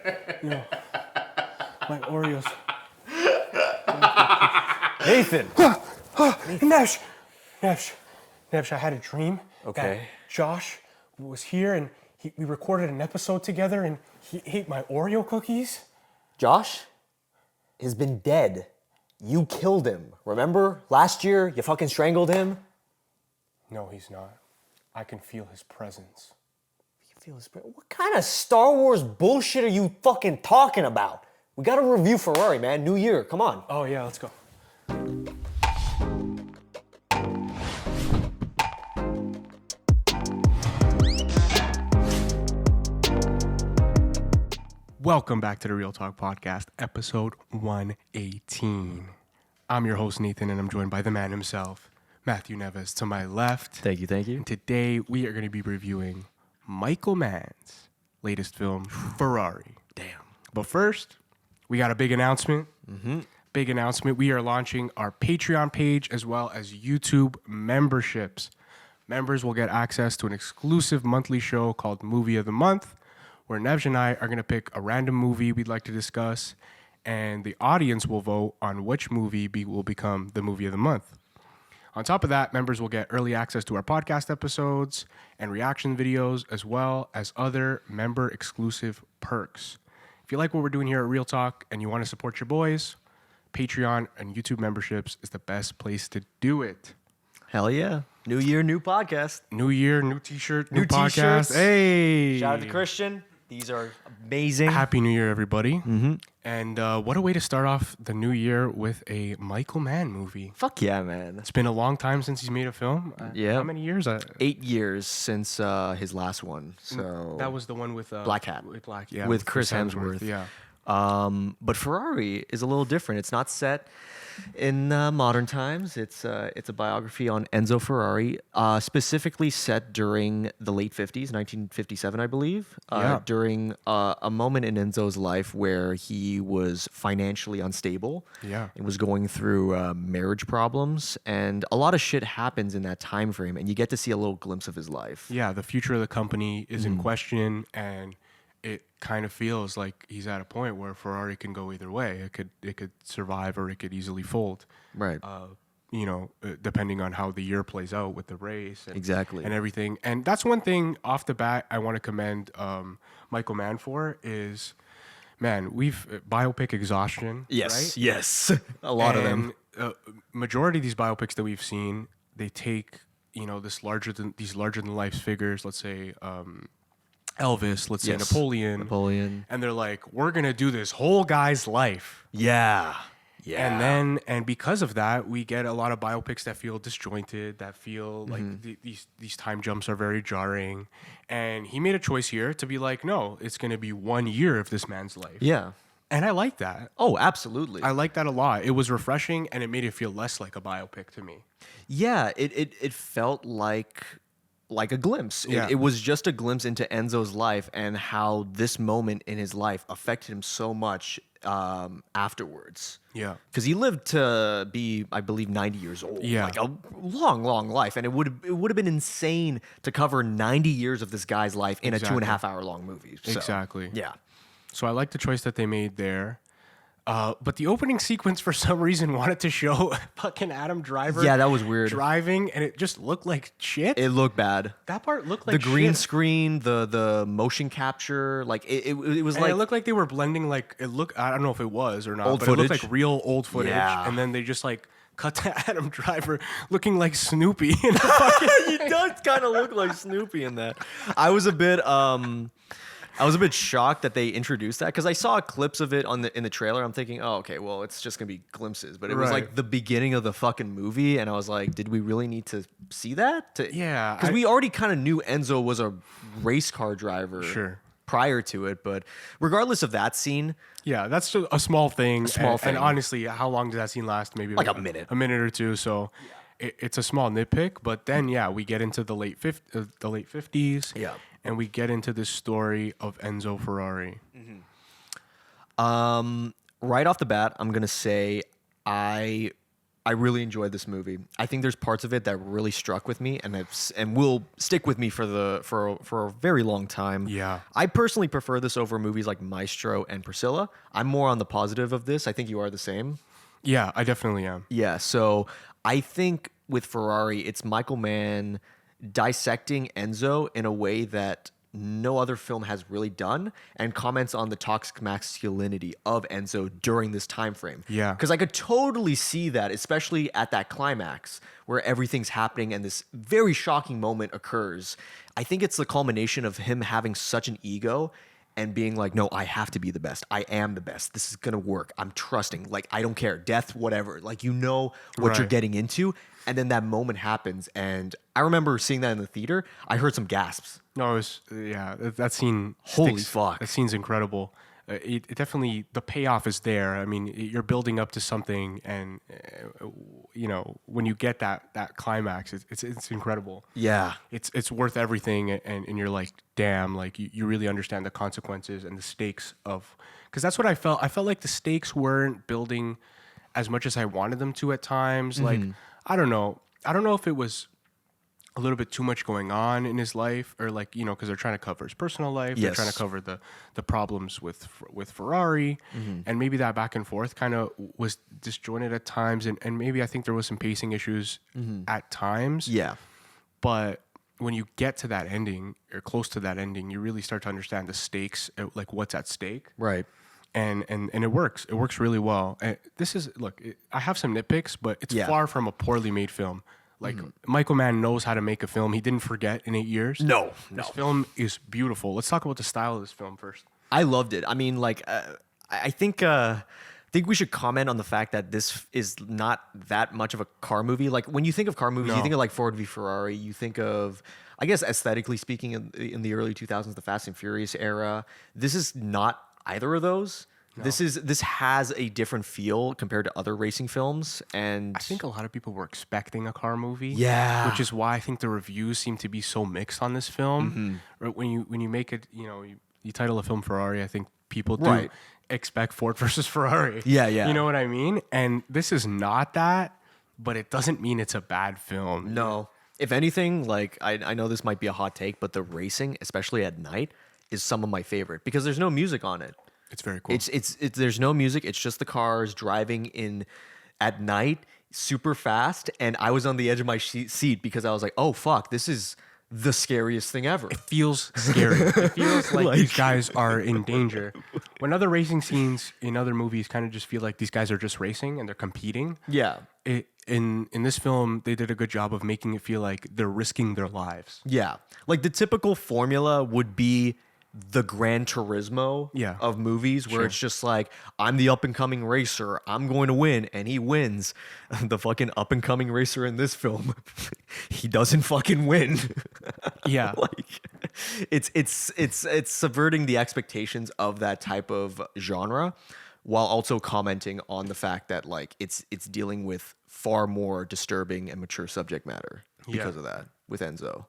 You know, my Oreos. Nathan! Neves, I had a dream that Josh was here and we recorded an episode together and he ate my Oreo cookies. Josh has been dead. You killed him. Remember? Last year, you fucking strangled him. No, he's not. I can feel his presence. What kind of Star Wars bullshit are you fucking talking about? We gotta review Ferrari, man. New year, come on. Oh yeah, let's go. Welcome back to the Real Talk Podcast, episode 118. I'm your host, Nathan, and I'm joined by the man himself, Matthew Neves, to my left. Thank you. And today, we are going to be reviewing Michael Mann's latest film, Ferrari. Damn. But first, we got a big announcement. Big announcement. We are launching our Patreon page as well as YouTube memberships. Members will get access to an exclusive monthly show called Movie of the Month, where Neves and I are going to pick a random movie we'd like to discuss, and the audience will vote on which movie will become the Movie of the Month. On top of that, members will get early access to our podcast episodes and reaction videos, as well as other member-exclusive perks. If you like what we're doing here at Real Talk and you want to support your boys, Patreon and YouTube memberships is the best place to do it. Hell yeah. New year, new podcast. New year, new t-shirt, new T-shirts. podcast. Hey! Shout out to Christian. These are amazing. Happy New Year, everybody. And what a way to start off the new year with a Michael Mann movie. Fuck yeah, man. It's been a long time since he's made a film. Yeah. How many years? 8 years since his last one. So That was the one with... Black Hat. With Chris Hemsworth. Yeah. But Ferrari is a little different. It's not set in modern times. It's a biography on Enzo Ferrari, specifically set during the late 50s, 1957, I believe, during a moment in Enzo's life where he was financially unstable and was going through marriage problems. And a lot of shit happens in that time frame, and you get to see a little glimpse of his life. Yeah, the future of the company is in question, and it kind of feels like he's at a point where Ferrari can go either way. It could survive or it could easily fold. Right. Depending on how the year plays out with the race. And everything. And that's one thing off the bat I want to commend Michael Mann for is, man, we've biopic exhaustion. Yes. Right? Yes. A lot of them. Majority of these biopics that we've seen, they take, these larger than life figures, let's say, Elvis, let's say Napoleon, and they're like, we're gonna do this whole guy's life. Yeah. And because of that, we get a lot of biopics that feel disjointed, that feel like these time jumps are very jarring. And he made a choice here to be like, no, it's gonna be 1 year of this man's life. Yeah. And I like that. Oh, absolutely. I like that a lot. It was refreshing, and it made it feel less like a biopic to me. Yeah, it felt like a glimpse. Yeah. It was just a glimpse into Enzo's life and how this moment in his life affected him so much afterwards. Yeah. Because he lived to be, I believe, 90 years old. Yeah. Like a long, long life. And it would have been insane to cover 90 years of this guy's life in a 2.5 hour long movie. So, exactly. Yeah. So I like the choice that they made there. But the opening sequence, for some reason, wanted to show fucking Adam Driver. Yeah, that was weird. Driving, and it just looked like shit. It looked bad. That part looked like the green shit. screen, the motion capture, like it was and like it looked like they were blending I don't know if it was or not, old but footage. It looked like real old footage. Yeah. And then they just cut to Adam Driver looking like Snoopy in the fucking He does kind of look like Snoopy in that. I was a bit shocked that they introduced that because I saw clips of it in the trailer. I'm thinking, oh, okay, well, it's just gonna be glimpses. But it was like the beginning of the fucking movie, and I was like, did we really need to see that? Yeah, because we already kind of knew Enzo was a race car driver. Sure. Prior to it, but regardless of that scene, yeah, that's a small thing. thing. And honestly, how long does that scene last? Maybe like a minute or two. So it's a small nitpick. But then, we get into the late 50s. Yeah. And we get into this story of Enzo Ferrari. Right off the bat, I'm gonna say I I really enjoyed this movie. I think there's parts of it that really struck with me and will stick with me for a very long time. Yeah. I personally prefer this over movies like Maestro and Priscilla. I'm more on the positive of this. I think you are the same. Yeah, I definitely am. Yeah, so I think with Ferrari, it's Michael Mann dissecting Enzo in a way that no other film has really done, and comments on the toxic masculinity of Enzo during this time frame. Yeah. Because I could totally see that, especially at that climax where everything's happening and this very shocking moment occurs. I think it's the culmination of him having such an ego and being like, no, I have to be the best. I am the best. This is going to work. I'm trusting. Like, I don't care. Death, whatever. Like, you know what you're Right. getting into. And then that moment happens. And I remember seeing that in the theater. I heard some gasps. No, it was that scene. Holy fuck. That scene's incredible. It definitely, the payoff is there. I mean, you're building up to something, and when you get that climax, it's incredible. Yeah. It's worth everything, and you're like, damn, like you really understand the consequences and the stakes of, because that's what I felt. I felt like the stakes weren't building as much as I wanted them to at times. Like, I don't know if it was a little bit too much going on in his life, or like, because they're trying to cover his personal life, they're Yes. trying to cover the problems with Ferrari, and maybe that back and forth kind of was disjointed at times, and maybe I think there was some pacing issues at times. Yeah. But when you get to that ending, or close to that ending, you really start to understand the stakes, like what's at stake. Right. And it works. It works really well. And I have some nitpicks, but it's Yeah. far from a poorly made film. Like, Michael Mann knows how to make a film. He didn't forget in 8 years. No. This film is beautiful. Let's talk about the style of this film first. I loved it. I mean, like, I think we should comment on the fact that this is not that much of a car movie. Like, when you think of car movies, you No. think of like Ford v Ferrari. You think of, I guess, aesthetically speaking, in the early 2000s, the Fast and Furious era. This is not either of those. No. This has a different feel compared to other racing films, and I think a lot of people were expecting a car movie. Yeah. Which is why I think the reviews seem to be so mixed on this film. Right, when you make it, you title a film Ferrari, I think people do Right. expect Ford versus Ferrari. Yeah, yeah. You know what I mean? And this is not that, but it doesn't mean it's a bad film. No. If anything, like, I know this might be a hot take, but the racing, especially at night, is some of my favorite because there's no music on it. It's very cool. It's there's no music. It's just the cars driving in at night, super fast. And I was on the edge of my seat because I was like, oh fuck, this is the scariest thing ever. It feels scary. It feels like these guys are in danger. When other racing scenes in other movies kind of just feel like these guys are just racing and they're competing. Yeah. In this film, they did a good job of making it feel like they're risking their lives. Yeah. Like the typical formula would be the Gran Turismo of movies where it's just like, I'm the up and coming racer, I'm going to win, and he wins. The fucking up and coming racer in this film, he doesn't fucking win. Yeah. Like, it's subverting the expectations of that type of genre, while also commenting on the fact that like it's dealing with far more disturbing and mature subject matter because of that with Enzo.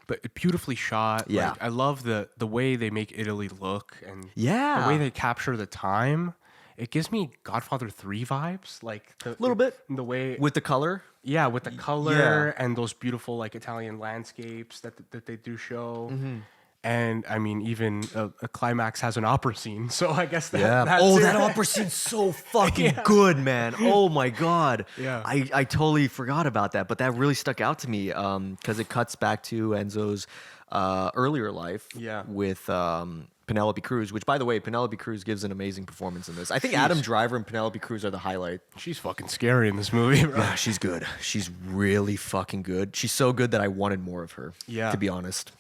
But beautifully shot. Yeah. Like, I love the way they make Italy look, and Yeah. the way they capture the time. It gives me Godfather 3 vibes, like a Little bit. the way With the color? with the color yeah. and those beautiful like Italian landscapes that they do show. Mm-hmm. And I mean, even a climax has an opera scene, so I guess that. Yeah. That's Oh, it. that opera scene's so fucking good, man. Oh my god. Yeah. I totally forgot about that, but that really stuck out to me because it cuts back to Enzo's earlier life Yeah. with Penelope Cruz, which, by the way, Penelope Cruz gives an amazing performance in this. I think Adam Driver and Penelope Cruz are the highlight. She's fucking scary in this movie, bro. Yeah, she's good. She's really fucking good. She's so good that I wanted more of her, Yeah. to be honest.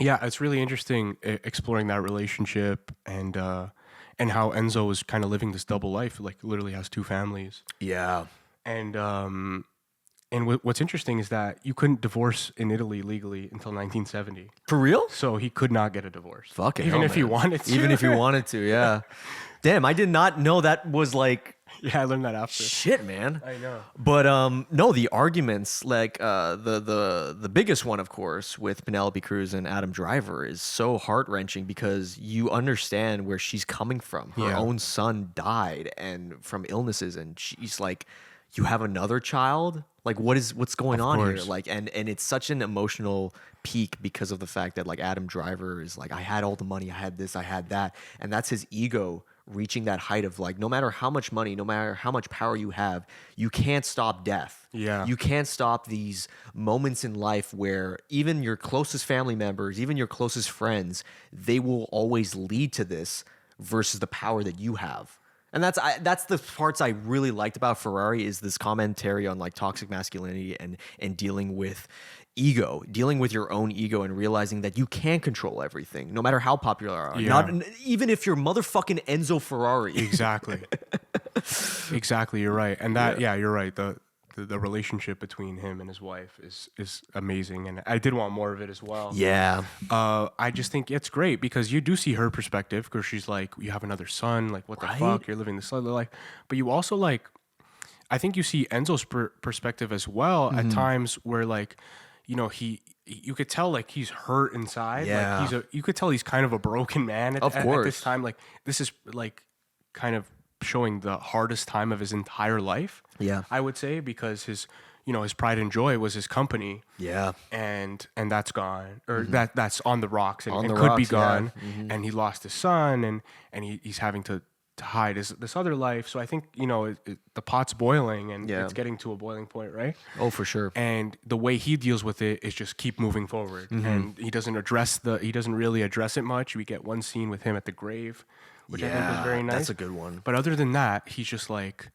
Yeah, it's really interesting exploring that relationship and how Enzo is kind of living this double life, like literally has two families. Yeah. And what's interesting is that you couldn't divorce in Italy legally until 1970. For real? So he could not get a divorce. Fucking even hell, if he man. wanted to. Even if you wanted to, yeah. Damn, I did not know that was like Yeah, I learned that after. shit, man. I know. But no, the arguments, like the biggest one, of course, with Penelope Cruz and Adam Driver is so heart-wrenching because you understand where she's coming from. Her Yeah. own son died and from illnesses, and she's like, you have another child? Like, what's going on here? course. Like, and it's such an emotional peak because of the fact that like Adam Driver is like, I had all the money, I had this, I had that, and that's his ego reaching that height of like, no matter how much money, no matter how much power you have, you can't stop death. Yeah. You can't stop these moments in life where even your closest family members, even your closest friends, they will always lead to this versus the power that you have. And that's the parts I really liked about Ferrari is this commentary on like toxic masculinity and dealing with ego, dealing with your own ego and realizing that you can control everything, no matter how popular you are. Yeah. Not even if you're motherfucking Enzo Ferrari. Exactly. Exactly. You're right. And that, yeah, you're right. The relationship between him and his wife is amazing. And I did want more of it as well. Yeah. I just think it's great because you do see her perspective because she's like, you have another son. Like, what the Right? fuck? You're living this life. But you also like, I think you see Enzo's perspective as well at times where like, you know, you could tell like he's hurt inside. Yeah. Like you could tell he's kind of a broken man at this course. time. Like this is like kind of showing the hardest time of his entire life. Yeah. I would say because his pride and joy was his company. Yeah. And that's gone, or that's on the rocks and, On and the could be rocks, yeah. gone. And he lost his son, and he's having to hide this other life. So I think the pot's boiling, and Yeah. it's getting to a boiling point, right? Oh, for sure. And the way he deals with it is just keep moving forward, and he doesn't really address it much. We get one scene with him at the grave, which I think was very nice. That's a good one. But other than that, he's just like,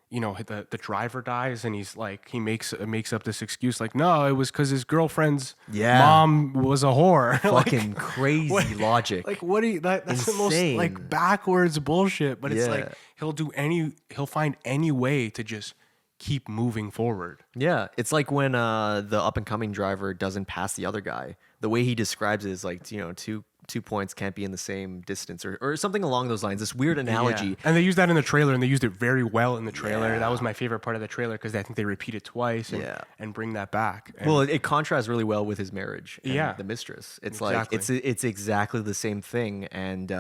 the driver dies, and he's like, he makes up this excuse like, no, it was because his girlfriend's mom was a whore. Fucking crazy logic. Like, what do you? That's the most Insane. like backwards bullshit. But it's Yeah. like he'll find any way to just keep moving forward. Yeah, it's like when the up and coming driver doesn't pass the other guy. The way he describes it is like, two points can't be in the same distance or something along those lines. This weird analogy. Yeah. And they used that in the trailer, and they used it very well in the trailer. That was my favorite part of the trailer because I think they repeat it twice and bring that back. And Well, it contrasts really well with his marriage and Yeah. the mistress. It's Exactly. like it's exactly the same thing, and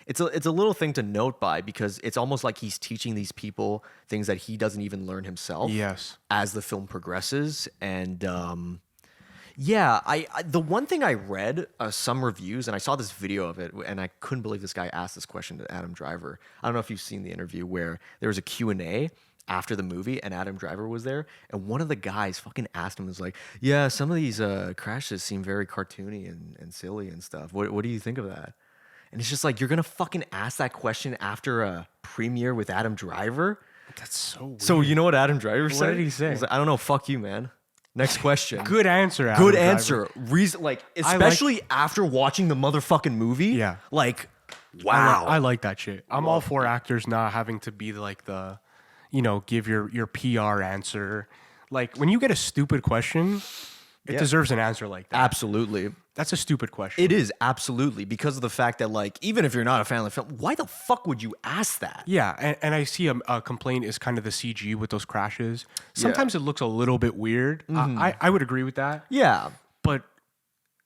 it's a little thing to note by because it's almost like he's teaching these people things that he doesn't even learn himself. Yes. As the film progresses, and yeah, I the one thing I read some reviews, and I saw this video of it, and I couldn't believe this guy asked this question to Adam Driver. I don't know if you've seen the interview where there was a Q&A after the movie, and Adam Driver was there, and one of the guys fucking asked him, was like, yeah, some of these crashes seem very cartoony and silly and stuff. What do you think of that? And it's just like, you're gonna fucking ask that question after a premiere with Adam Driver? That's so weird. So you know what Adam Driver said? did he say? He's like, I don't know, fuck you, man. Next question. Good answer, Adam Good Driver. answer. Reason, like, especially after watching the motherfucking movie. Yeah. Like, wow. I like that shit. I'm all for actors not having to be like the, give your PR answer. Like when you get a stupid question, it deserves an answer like that. Absolutely. That's a stupid question. It is, absolutely. Because of the fact that, like, even if you're not a fan of the film, why the fuck would you ask that? Yeah, and I see a complaint is kind of the CG with those crashes. Sometimes it looks a little bit weird. I would agree with that. Yeah. But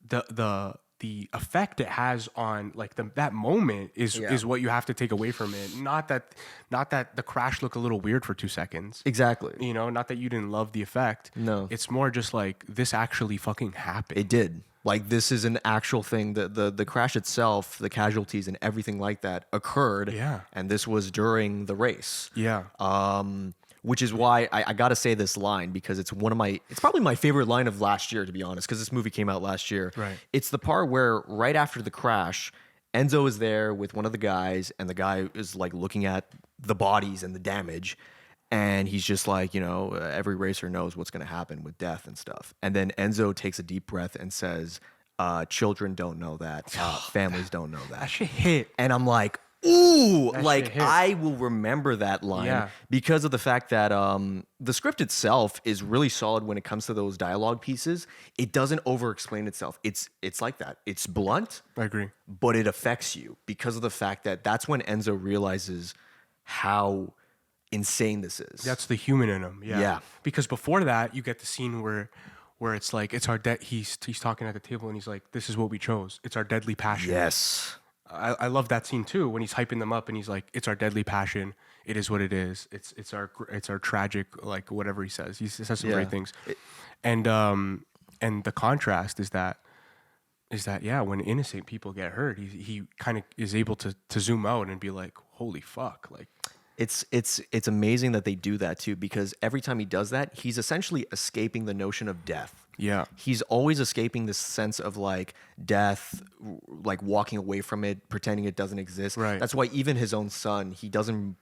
the effect it has on like that moment is what you have to take away from it. Not that the crash looked a little weird for 2 seconds. Exactly. Not that you didn't love the effect. No. It's more just like this actually fucking happened. It did. Like, this is an actual thing. The crash itself, the casualties and everything like that occurred. Yeah. And this was during the race. Yeah. Which is why I got to say this line, because it's probably my favorite line of last year, to be honest, because this movie came out last year. Right. It's the part where right after the crash, Enzo is there with one of the guys, and the guy is like looking at the bodies and the damage. And he's just like, every racer knows what's going to happen with death and stuff. And then Enzo takes a deep breath and says, children don't know that. Families don't know that. That shit hit. And I'm like, ooh, That like shit hit. I will remember that line Yeah. because of the fact that the script itself is really solid when it comes to those dialogue pieces. It doesn't over-explain itself. It's like that. It's blunt, I agree. but it affects you because of the fact that that's when Enzo realizes how insane this is. That's the human in him. Yeah. Yeah. Because before that, you get the scene where it's like it's our he's talking at the table and he's like, "This is what we chose. It's our deadly passion." Yes. I love that scene too when he's hyping them up and he's like, "It's our deadly passion. It is what it is. It's our tragic like whatever he says. He says some great things, and the contrast is that yeah, when innocent people get hurt, he kind of is able to zoom out and be like, "Holy fuck!" Like It's amazing that they do that too, because every time he does that, he's essentially escaping the notion of death. yeah, He's always escaping this sense of like death, like walking away from it, pretending it doesn't exist. Right. That's why even his own son, he doesn't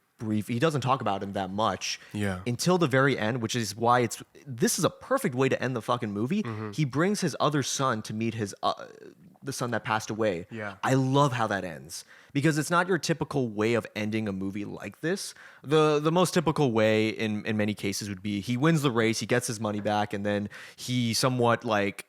talk about him that much. Yeah. Until the very end, which is why this is a perfect way to end the fucking movie. Mm-hmm. He brings his other son to meet the son that passed away. Yeah. I love how that ends, because it's not your typical way of ending a movie like this. The most typical way in many cases would be he wins the race, he gets his money back, and then he somewhat like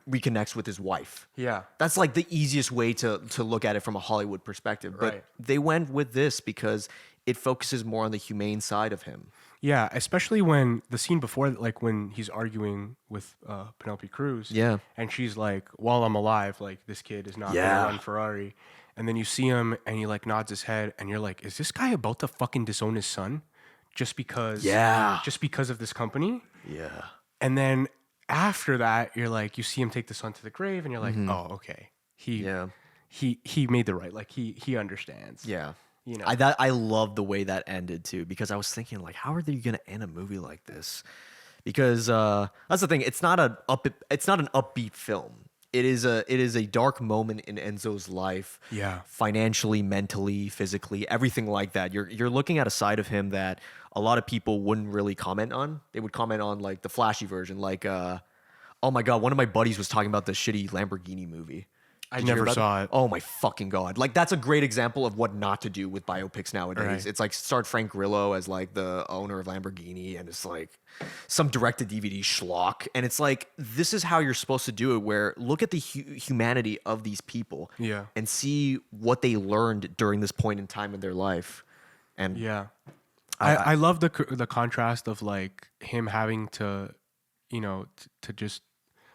reconnects with his wife. yeah. That's like the easiest way to look at it from a Hollywood perspective. But Right. they went with this because it focuses more on the humane side of him. Yeah, especially when the scene before, like when he's arguing with Penelope Cruz. Yeah. And she's like, "While I'm alive, like this kid is not Yeah. gonna run Ferrari." And then you see him, and he like nods his head, and you're like, "Is this guy about to fucking disown his son, just because? Yeah. just because of this company?" Yeah. And then after that, you're like, you see him take the son to the grave, and you're like, "Oh, okay, Yeah. he made the right, like he understands." Yeah. You know. I love the way that ended too, because I was thinking like, how are they gonna end a movie like this? Because that's the thing. It's not an upbeat film. It is a dark moment in Enzo's life. Yeah. Financially, mentally, physically, everything like that. You're looking at a side of him that a lot of people wouldn't really comment on. They would comment on like the flashy version, like oh my god, one of my buddies was talking about the shitty Lamborghini movie. I Did you hear never about saw it. Oh my fucking god! Like that's a great example of what not to do with biopics nowadays. Right. It's like start Frank Grillo as like the owner of Lamborghini, and it's like some direct-to-DVD schlock, and it's like this is how you're supposed to do it. Where look at the humanity of these people, Yeah. and see what they learned during this point in time in their life, and Yeah. I love the contrast of like him having to, to just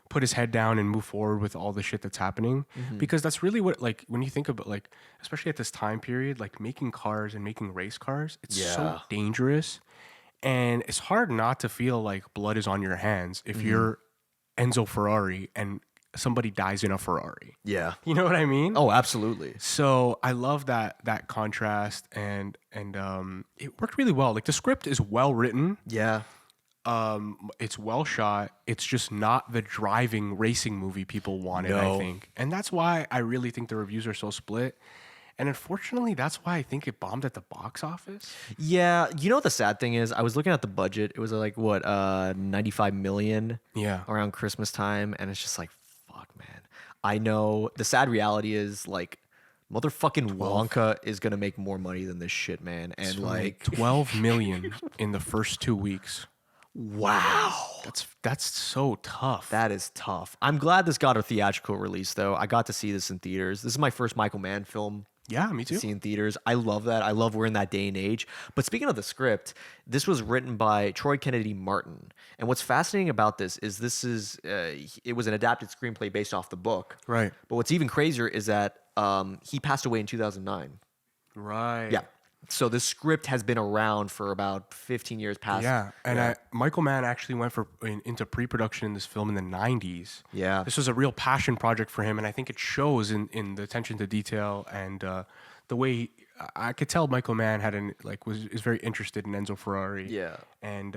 put his head down and move forward with all the shit that's happening, because that's really what, like, when you think about, like, especially at this time period, like making cars and making race cars, it's so Yeah. dangerous, and it's hard not to feel like blood is on your hands if you're Enzo Ferrari and somebody dies in a Ferrari. yeah. You know what I mean? Oh, absolutely. So I love that contrast, and it worked really well. Like the script is well written, Yeah. it's well shot. It's just not the driving racing movie people wanted, I No. think, and that's why I really think the reviews are so split. And unfortunately, that's why I think it bombed at the box office. Yeah, you know what the sad thing is? I was looking at the budget. It was like what, 95 million Yeah, around Christmas time, and it's just like, fuck, man. I know the sad reality is like, motherfucking Wonka is gonna make more money than this shit, man. And like, 12 million in the first 2 weeks. wow, That's so tough. that is tough. I'm glad this got a theatrical release, though. I got to see this in theaters. This is my first Michael Mann film. Yeah, me too. See in theaters. I love that. I love we're in that day and age. But speaking of the script, this was written by Troy Kennedy Martin. And what's fascinating about this is it was an adapted screenplay based off the book. Right. But what's even crazier is that he passed away in 2009. Right. Yeah. So this script has been around for about 15 years past. Yeah, and Michael Mann actually went into pre-production in this film in the 90s. Yeah. This was a real passion project for him, and I think it shows in the attention to detail and the way I could tell Michael Mann is very interested in Enzo Ferrari. Yeah. And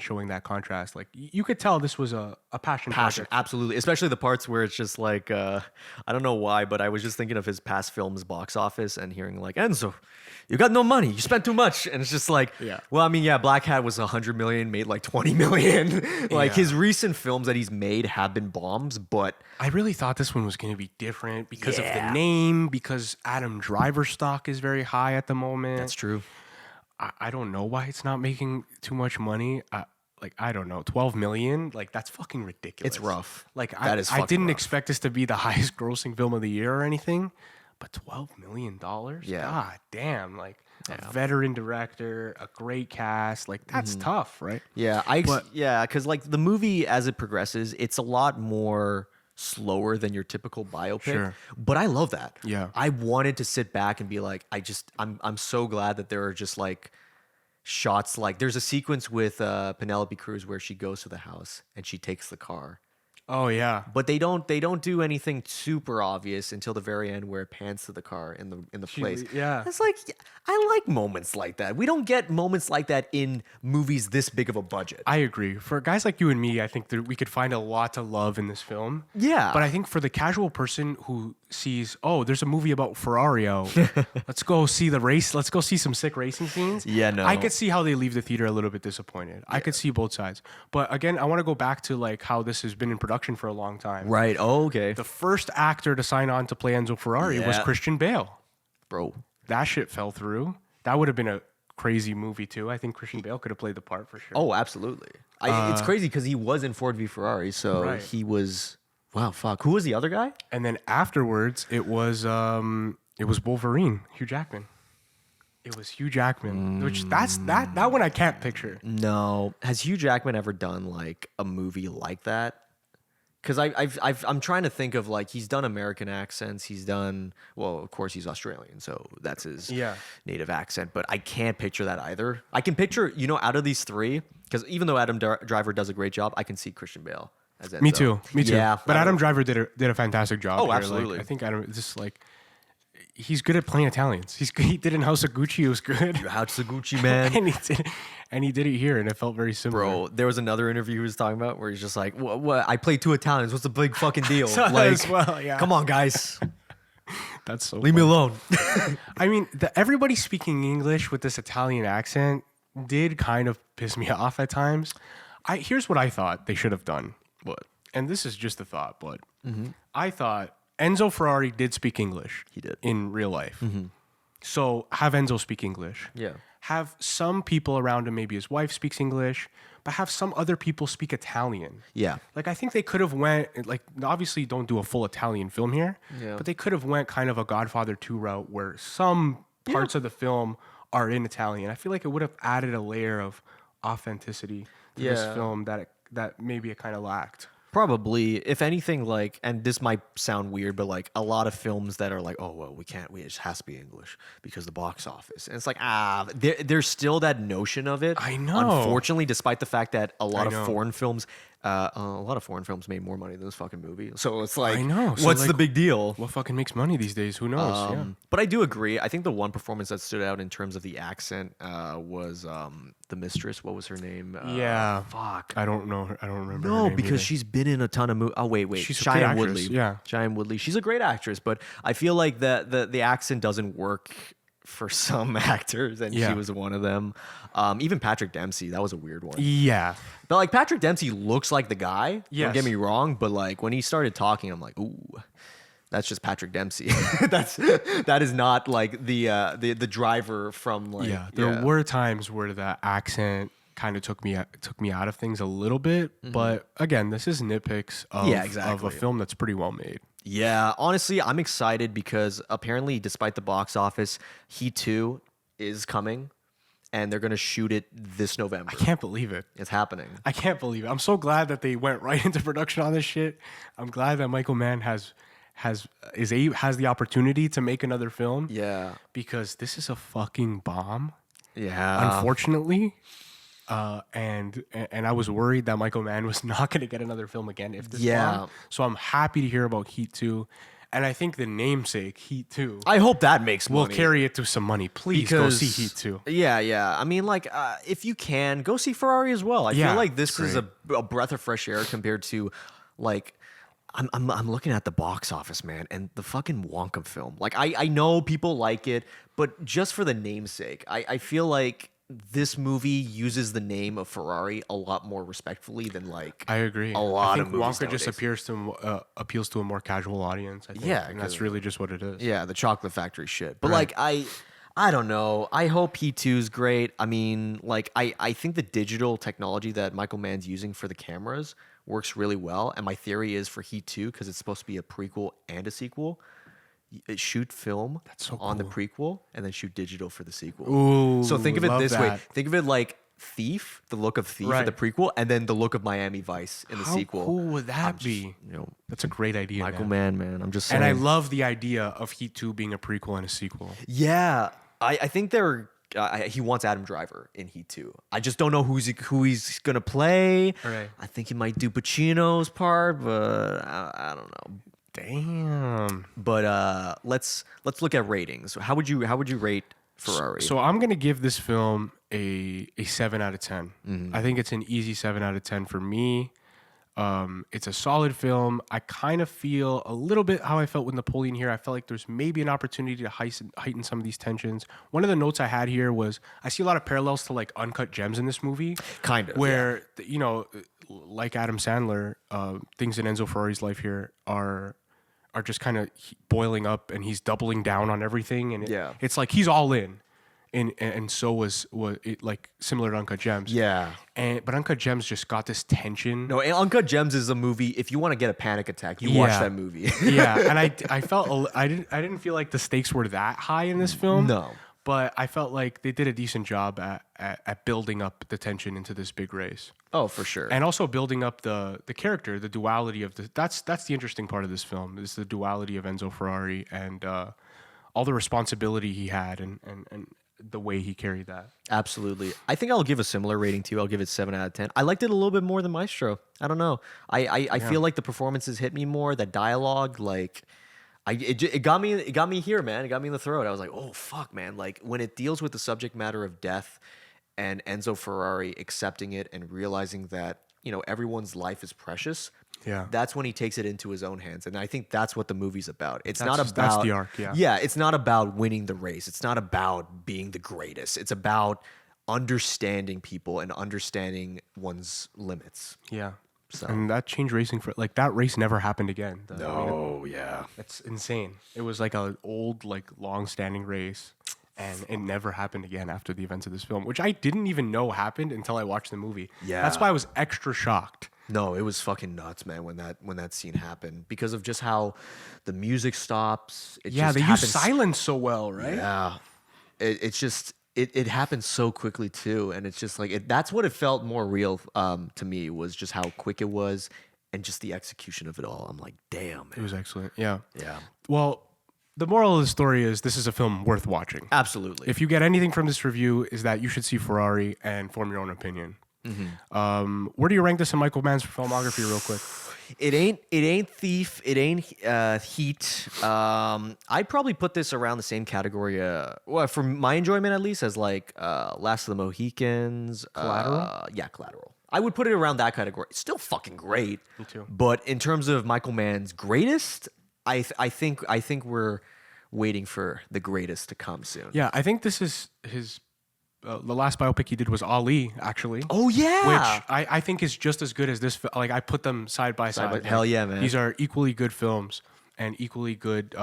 showing that contrast, like you could tell this was a passion project. Absolutely. Especially the parts where it's just like, I don't know why, but I was just thinking of his past films box office and hearing like, Enzo, you got no money. You spent too much. And it's just like, Yeah. well, I mean, yeah, Black Hat was 100 million, made like 20 million. Like Yeah. his recent films that he's made have been bombs, but I really thought this one was going to be different because of the Yeah. name, because Adam Driver's stock is very high at the moment. that's true. I don't know why it's not making too much money. I don't know, 12 million. Like that's fucking ridiculous. It's rough. Like That is I fucking didn't rough. expect this to be the highest grossing film of the year or anything, but $12 million. Yeah. God damn. Like a veteran director, a great cast. Like that's Mm-hmm. tough, right? Yeah, because like the movie as it progresses, it's a lot more slower than your typical biopic. Sure. But I love that. Yeah. I wanted to sit back and be like, I'm so glad that there are just like shots. Like there's a sequence with Penelope Cruz where she goes to the house and she takes the car. Oh yeah. But they don't do anything super obvious until the very end where it pans to the car in the place. Yeah. It's like I like moments like that. We don't get moments like that in movies this big of a budget. I agree. For guys like you and me, I think that we could find a lot to love in this film. Yeah. But I think for the casual person who sees, oh, there's a movie about Ferrari. Let's go see the race. Let's go see some sick racing scenes. Yeah, no. I could see how they leave the theater a little bit disappointed. I could see both sides. But again, I want to go back to like how this has been in production for a long time. Right. Oh, okay. The first actor to sign on to play Enzo Ferrari was Yeah. Christian Bale. Bro. That shit fell through. That would have been a crazy movie too. I think Christian Bale could have played the part for sure. Oh, absolutely. It's crazy because he was in Ford v Ferrari, so Right. he was. Wow, fuck. Who was the other guy? And then afterwards, it was Wolverine, Hugh Jackman. It was Hugh Jackman, which that one I can't picture. No. Has Hugh Jackman ever done like a movie like that? Because I'm trying to think of like he's done American accents. He's done of course he's Australian, so that's his native accent. But I can't picture that either. I can picture out of these three, because even though Adam Driver does a great job, I can see Christian Bale as Enzo. Me too. Yeah, but Adam Driver did a fantastic job. Oh, here. absolutely. Like, I think Adam just like he's good at playing Italians. He did in House of Gucci. It was good. How's the Gucci man? and he did it here, and it felt very similar. Bro, there was another interview he was talking about where he's just like, "What? I played two Italians. What's the big fucking deal? Saw that Like, as well, yeah. come on, guys, That's so. leave me alone." I mean, everybody speaking English with this Italian accent did kind of piss me off at times. Here's what I thought they should have done. What? And this is just a thought, but I thought Enzo Ferrari did speak English. He did. In real life. So have Enzo speak English. Yeah. Have some people around him, maybe his wife speaks English, but have some other people speak Italian. Yeah. Like I think they could have went like obviously don't do a full Italian film here, Yeah. but they could have went kind of a Godfather 2 route where some parts of the film are in Italian. I feel like it would have added a layer of authenticity to this Yeah. film that maybe it kind of lacked. Probably, if anything, like, and this might sound weird, but like a lot of films that are like, oh well, it just has to be English because the box office, and it's like there's still that notion of it. I know. Unfortunately, despite the fact that a lot I know. of foreign films made more money than this fucking movie, so it's like, I know. So, what's like, the big deal? What fucking makes money these days? Who knows? Yeah. But I do agree. I think the one performance that stood out in terms of the accent was the mistress. What was her name? Yeah. Fuck. I don't know. I don't remember. her No, name because either. she's been in a ton of movies. Oh wait, She's a good Shailene actress, Woodley. yeah. Shailene Woodley. She's a great actress, but I feel like the accent doesn't work for some actors, and Yeah. she was one of them. Even Patrick Dempsey, that was a weird one. Yeah. But like Patrick Dempsey looks like the guy. Don't Yes. get me wrong, but like when he started talking, I'm like, ooh. That's just Patrick Dempsey. that is not like the driver from like There were times where the accent kind of took me out of things a little bit, but again, this is nitpicks of, Yeah, of exactly. a film that's pretty well made. Yeah, honestly, I'm excited because apparently, despite the box office, Heat 2 is coming, and they're going to shoot it this November. I can't believe it. It's happening. I can't believe it. I'm so glad that they went right into production on this shit. I'm glad that Michael Mann has the opportunity to make another film. Yeah. Because this is a fucking bomb. Yeah. Unfortunately. And I was worried that Michael Mann was not going to get another film again if this bombed. So I'm happy to hear about Heat 2. And I think the namesake, Heat 2, I hope that makes will money. carry it to some money. Please go see Heat 2. Yeah. I mean, like, if you can, go see Ferrari as well. I Yeah, feel like this is great. a breath of fresh air compared to, like, I'm looking at the box office, man, and the fucking Wonka film. Like, I know people like it, but just for the namesake, I feel like this movie uses the name of Ferrari a lot more respectfully than like I agree. a lot I of think movies Wonka just nowadays. appeals to a more casual audience. I think. Yeah, and that's 'cause- really just what it is. Yeah, the chocolate factory shit. But Right. like I don't know. I hope P2 is great. I mean, like I think the digital technology that Michael Mann's using for the cameras works really well. And my theory is for Heat 2, because it's supposed to be a prequel and a sequel, shoot film That's so on the cool. prequel and then shoot digital for the sequel. Ooh, So think of it love this way. that. Think of it like Thief, the look of Thief in Right. the prequel, and then the look of Miami Vice in the How sequel. cool would that be? You know, That's a great idea. Michael man. Mann, I'm just saying. And I love the idea of Heat 2 being a prequel and a sequel. Yeah, I think he wants Adam Driver in Heat 2. I just don't know who he's gonna play. Right. I think he might do Pacino's part, but I don't know. Damn. But let's look at ratings. How would you rate Ferrari? So I'm gonna give this film a 7 out of 10. Mm-hmm. I think it's an easy 7 out of 10 for me. It's a solid film. I kind of feel a little bit how I felt with Napoleon here. I felt like there's maybe an opportunity to heighten some of these tensions. One of the notes I had here was I see a lot of parallels to like Uncut Gems in this movie. Kind of, Where, you know, like Adam Sandler, things in Enzo Ferrari's life here are just kind of boiling up, and he's doubling down on everything. And it's like he's all in. And so was it, like similar to Uncut Gems. Yeah. But Uncut Gems just got this tension. No, Uncut Gems is a movie. If you want to get a panic attack, you watch that movie. Yeah, and I felt I didn't feel like the stakes were that high in this film. No. But I felt like they did a decent job at building up the tension into this big race. Oh, for sure. And also building up the character, the duality of that's the interesting part of this film, is the duality of Enzo Ferrari and all the responsibility he had and the way he carried that. Absolutely. I think I'll give a similar rating to you. I'll give it 7 out of 10. I liked it a little bit more than Maestro. I don't know. I feel like the performances hit me more. That dialogue, like, it got me here, man. It got me in the throat. I was like, oh fuck, man. Like when it deals with the subject matter of death and Enzo Ferrari accepting it and realizing that, you know, everyone's life is precious. Yeah. That's when he takes it into his own hands. And I think that's what the movie's about. It's That's not about that's the arc, yeah. Yeah, it's not about winning the race. It's not about being the greatest. It's about understanding people and understanding one's limits. Yeah. So. And that changed racing for like that race never happened again. Yeah. It's insane. It was like an old, like long-standing race, and it never happened again after the events of this film, which I didn't even know happened until I watched the movie. Yeah. That's why I was extra shocked. No, it was fucking nuts, man, when that scene happened, because of just how the music stops. It Yeah, just they use happens- silence so well, right? Yeah, it's just it happens so quickly too, and it's just like that's what it felt more real to me, was just how quick it was, and just the execution of it all. I'm like, damn, It man. was excellent. Yeah. Yeah, Well, the moral of the story is this is a film worth watching. absolutely. If you get anything from this review, is that you should see Ferrari and form your own opinion. Where do you rank this in Michael Mann's filmography, real quick? It ain't Thief. It ain't Heat. I'd probably put this around the same category. Well, for my enjoyment at least, as like Last of the Mohicans. Collateral? Yeah, Collateral. I would put it around that category. It's still fucking great. Me too. But in terms of Michael Mann's greatest, I think we're waiting for the greatest to come soon. Yeah, I think this is his. The last biopic he did was Ali, actually. Oh yeah. Which I think is just as good as this. Like I put them side by side. Like, hell yeah, man. These are equally good films and equally good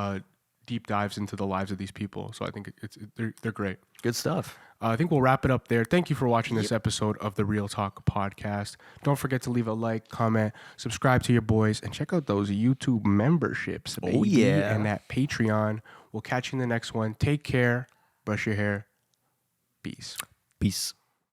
deep dives into the lives of these people. So I think they're great. Good stuff. I think we'll wrap it up there. Thank you for watching this episode of the Real Talk podcast. Don't forget to leave a like, comment, subscribe to your boys, and check out those YouTube memberships, baby. Oh, yeah. And that Patreon. We'll catch you in the next one. Take care. Brush your hair. Peace. Peace.